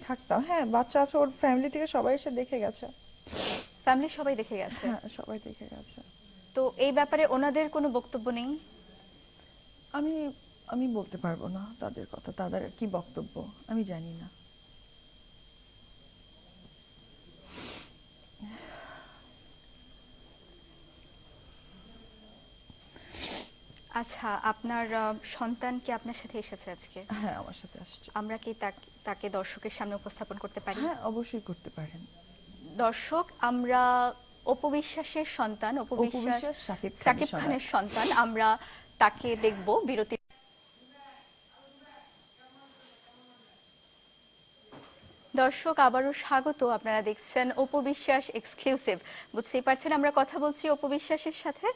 থাকতাম। হ্যাঁ, বাচ্চা আছে, ওর ফ্যামিলি থেকে সবাই এসে দেখে গেছে। ফ্যামিলি সবাই দেখে গেছে? হ্যাঁ, সবাই দেখে গেছে। তো এই ব্যাপারে ওনাদের কোনো বক্তব্য নেই? আমি আমি বলতে পারবো না তাদের কথা, তাদের কি বক্তব্য আমি জানি না। আচ্ছা, আপনার সন্তান কি আপনার সাথে এসেছে আজকে? হ্যাঁ, আমার সাথে আসছে। আমরা কি তাকে দর্শকের সামনে উপস্থাপন করতে পারি? হ্যাঁ, অবশ্যই করতে পারেন। দর্শক, আমরা অপু বিশ্বাসের সন্তান, অপু অপু বিশ্বাস বিশ্বাস শাকিব শাকিব খানের খানের সন্তান, আমরা তাকে দেখব বিরতি। দর্শক, আবারও স্বাগত। আপনারা দেখছেন অপু বিশ্বাস এক্সক্লুসিভ। বুঝতেই পারছেন আমরা কথা বলছি অপু বিশ্বাসের সাথে।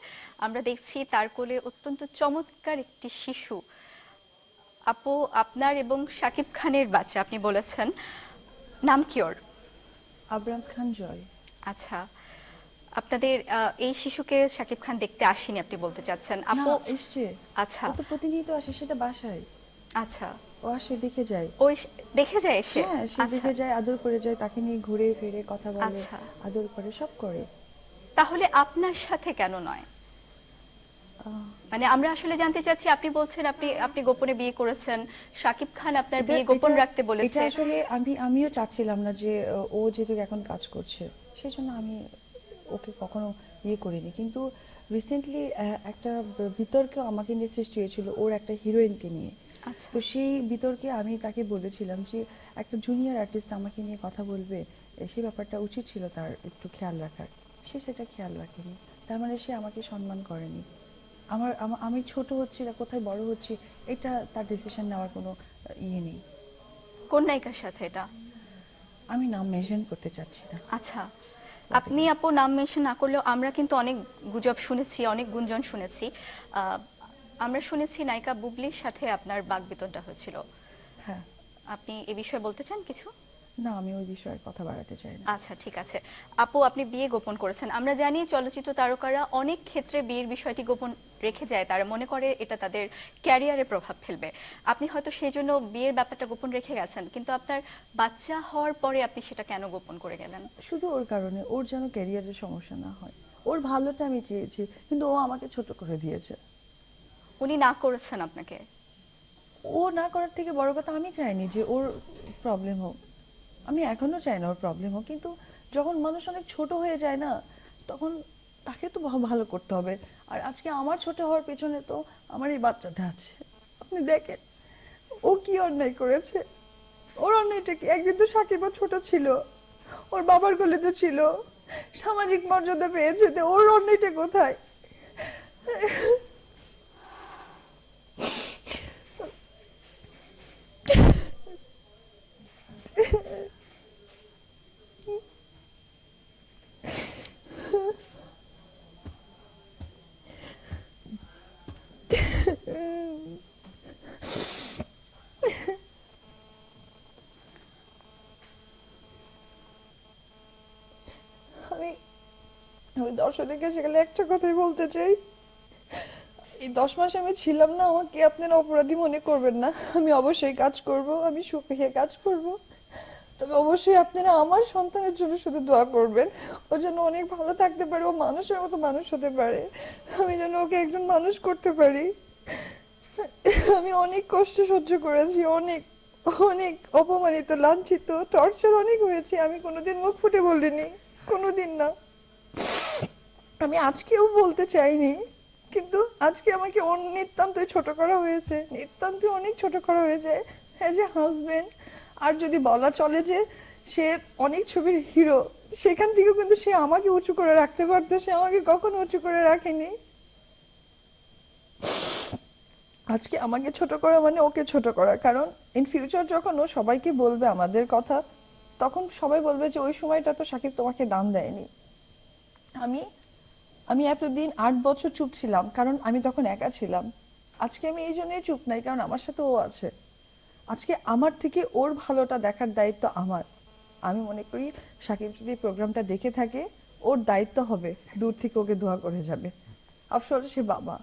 আমরা দেখছি তার কোলে অত্যন্ত চমৎকার একটি শিশু। আপু, আপনার এবং শাকিব খানের বাচ্চা আপনি বলেছেন, নাম কি ওর? আবরাম খান জয়। আচ্ছা, আপনাদের এই শিশুকে শাকিব খান দেখতে আসেনি আপনি বলতে চাচ্ছেন? না, আপু, এসছে। আচ্ছা ও তো প্রতিনিয়ত আসে, সেটা বাসায়। আচ্ছা, ও আসে, দেখে যায়। ওই দেখে যায় এসে? হ্যাঁ, সে আচ্ছা দেখে যায়, আদর করে যায়, তাকে নিয়ে ঘুরে ফিরে কথা বলে, আচ্ছা, আদর করে, সব করে। তাহলে আপনার সাথে কেন নয়? আহ, মানে আমরা আসলে জানতে চাচ্ছি, আপনি বলছেন আপনি আপনি গোপনে বিয়ে করেছেন, শাকিব খান আপনার এটা বিয়ে গোপন এটা রাখতে এটা বলেছে। আসলে আমিও চাচ্ছিলাম না যে ও যেহেতু এখন কাজ করছে, সেই জন্য আমি ওকে কখনো ইয়ে করিনি। কিন্তু রিসেন্টলি একটা বিতর্ক আমাকে নিয়ে সৃষ্টি হয়েছিল, ওর একটা হিরোইনকে নিয়ে। আচ্ছা, তো সেই বিতর্কে আমি তাকে বলেছিলাম যে একটা জুনিয়র আর্টিস্ট আমাকে নিয়ে কথা বলবে, সেই ব্যাপারটা উচিত ছিল তার একটু খেয়াল রাখার। সে সেটা খেয়াল রাখেনি। তার মানে সে আমাকে সম্মান করেনি। আমি ছোট হচ্ছি না কোথায় বড় হচ্ছি, এটা তার ডিসিশন নেওয়ার কোনো ইয়ে নেই। কোন নায়িকার সাথে এটা? আমি নাম মেনশন করতে চাচ্ছি না। আচ্ছা, আপনি টপিকে। আপু নাম মেনশন না করলেও আমরা কিন্তু অনেক গুজব শুনেছি, অনেক গুঞ্জন শুনেছি। আহ, আমরা শুনেছি নায়িকা বুবলির সাথে আপনার বাকবিতণ্ডা হয়েছিল। হ্যাঁ। আপনি এ বিষয়ে বলতে চান কিছু? না, আমি ওই বিষয়ে কথা বাড়াতে চাই না। আচ্ছা, ঠিক আছে। আপু, আপনি বিয়ে গোপন করেছেন। আমরা জানি চলচ্চিত্র তারকারা অনেক ক্ষেত্রে বিয়ের বিষয়টি গোপন রেখে যায়, তারা মনে করে এটা তাদের ক্যারিয়ারে প্রভাব ফেলবে। আপনি হয়তো সেই জন্য বিয়ের ব্যাপারটা গোপন রেখে গেছেন, কিন্তু আপনার বাচ্চা হওয়ার পরে আপনি সেটা কেন গোপন করে গেলেন? শুধু ওর কারণে, ওর যেন ক্যারিয়ারের সমস্যা না হয়। ওর ভালোটা আমি চেয়েছি, কিন্তু ও আমাকে ছোট করে দিয়েছে। উনি না করেছেন আপনাকে? ও না করার থেকে বড় কথা, আমি চাইনি যে ওর প্রবলেম হোক। আমি এখনো চাই না ওর প্রবলেম হোক, কিন্তু যখন মানুষ অনেক ছোট হয়ে যায় না, তখন তাকে তো ভালো করতে হবে। আর আজকে আমার ছোট হওয়ার পেছনে তো আমার এই বাচ্চাটা আছে। আপনি দেখেন ও কি অন্যায় করেছে। ওর অন্যায়টা কি? একদিন তো সাকিবও ছোট ছিল, ওর বাবার কোলেতে ছিল, সামাজিক মর্যাদা পেয়েছে, তো ওর অন্যায়টা কোথায়? আমি আমি দর্শকদের কাছে গেলে একটা কথাই বলতে চাই, এই 10 মাস আমি ছিলাম না, আমাকে আপনারা অপরাধী মনে করবেন না। আমি অবশ্যই কাজ করব, আমি সুখে কাজ করব। তবে অবশ্যই আপনারা আমার সন্তানের জন্য শুধু দোয়া করবেন, ও যেন অনেক ভালো থাকতে পারে, ও মানুষের মতো মানুষ হতে পারে, আমি যেন ওকে একজন মানুষ করতে পারি। আমি অনেক কষ্ট সহ্য করেছি, অনেক অনেক অপমানিত, লাঞ্ছিত, টর্চার অনেক হয়েছে, আমি কোনোদিন মুখ ফুটে বলিনি, কোনোদিন না। আমি আজকেও বলতে চাইনি, কিন্তু আজকে আমাকে নিতান্তই ছোট করা হয়েছে, নিতান্তই অনেক ছোট করা হয়েছে অ্যাজ এ হাজবেন্ড। আর যদি বলা চলে যে সে অনেক ছবির হিরো, সেখান থেকেও কিন্তু সে আমাকে উঁচু করে রাখতে পারতো, সে আমাকে কখনো উঁচু করে রাখেনি। আজকে আমাকে ছোট করা মানে ওকে ছোট করা, কারণ ইন ফিউচার যখন ও সবাইকে বলবে আমাদের কথা, তখন সবাই বলবে যে ওই সময়টা তো সাকিব তোমাকে দাম দেয়নি। আমি আমি এতদিন 8 বছর চুপ ছিলাম, কারণ আমি তখন একা ছিলাম। আজকে আমি এই জন্যই চুপ নাই, কারণ আমার সাথে ও আছে। আজকে আমার থেকে ওর ভালোটা দেখার দায়িত্ব আমার। আমি মনে করি সাকিব যদি প্রোগ্রামটা দেখে থাকে, ওর দায়িত্ব হবে দূর থেকে ওকে দোয়া করে যাবে। আফসোস সে বাবা,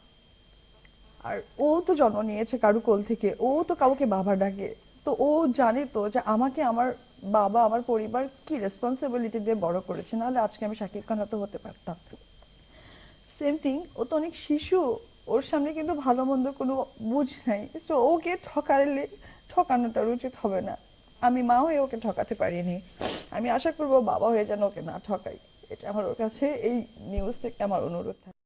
আর ও তো জন্ম নিয়েছে কারু কোল থেকে, ও তো কাউকে বাবা ডাকে। তো ও জানে তো যে আমাকে আমার বাবা আমার পরিবার কি রেসপন্সিবিলিটি দিয়ে বড় করেছে, নাহলে আজকে আমি শাকিব খান তো হতে পারতাম। সেম থিং, ও তো অনেক শিশু, ওর সামনে কিন্তু ভালো মন্দ কোনো বুঝ নাই, সো ওকে ঠকালে ঠকানোটা উচিত হবে না। আমি মা হয়ে ওকে ঠকাতে পারিনি, আমি আশা করবো বাবা হয়ে যেন ওকে না ঠকাই। এটা আমার ওর কাছে এই নিউজ থেকে আমার অনুরোধ থাকে।